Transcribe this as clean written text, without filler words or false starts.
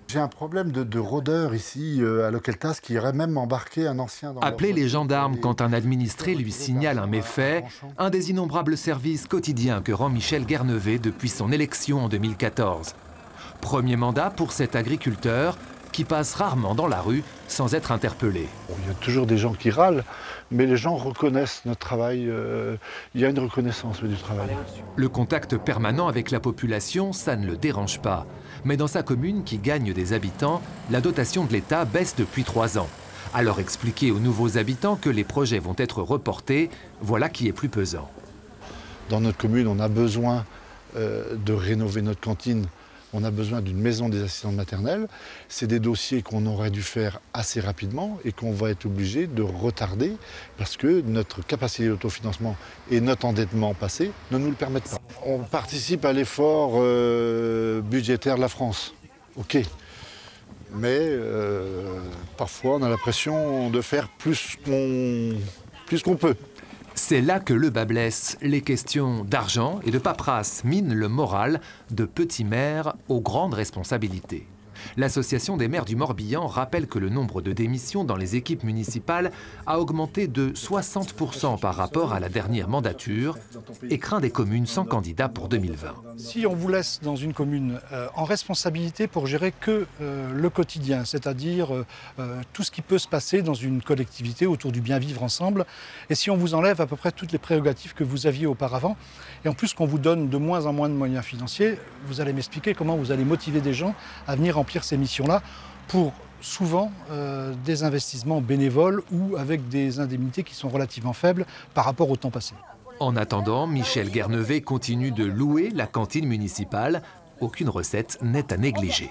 J'ai un problème de rôdeur ici à Loqueltas qui irait même embarquer un ancien dans leur Appeler les voiture gendarmes et quand un administré lui signale un méfait, un des innombrables services quotidiens que rend Michel Guernevet depuis son élection en 2014. Premier mandat pour cet agriculteur qui passe rarement dans la rue sans être interpellé. Bon, il y a toujours des gens qui râlent, mais les gens reconnaissent notre travail. Il y a une reconnaissance du travail. Le contact permanent avec la population, ça ne le dérange pas. Mais dans sa commune qui gagne des habitants, la dotation de l'État baisse depuis 3 ans. Alors expliquer aux nouveaux habitants que les projets vont être reportés, voilà qui est plus pesant. Dans notre commune, on a besoin de rénover notre cantine. On a besoin d'une maison des assistantes maternelles. C'est des dossiers qu'on aurait dû faire assez rapidement et qu'on va être obligé de retarder parce que notre capacité d'autofinancement et notre endettement passé ne nous le permettent pas. On participe à l'effort budgétaire de la France, ok. Mais parfois on a l'impression de faire plus qu'on peut. C'est là que le bât blesse. Les questions d'argent et de paperasse minent le moral de petits maires aux grandes responsabilités. L'Association des maires du Morbihan rappelle que le nombre de démissions dans les équipes municipales a augmenté de 60% par rapport à la dernière mandature et craint des communes sans candidat pour 2020. Si on vous laisse dans une commune en responsabilité pour gérer que le quotidien, c'est-à-dire tout ce qui peut se passer dans une collectivité autour du bien vivre ensemble, et si on vous enlève à peu près toutes les prérogatives que vous aviez auparavant, et en plus qu'on vous donne de moins en moins de moyens financiers, vous allez m'expliquer comment vous allez motiver des gens à venir remplir ces missions-là pour souvent des investissements bénévoles ou avec des indemnités qui sont relativement faibles par rapport au temps passé. En attendant, Michel Guernevet continue de louer la cantine municipale. Aucune recette n'est à négliger.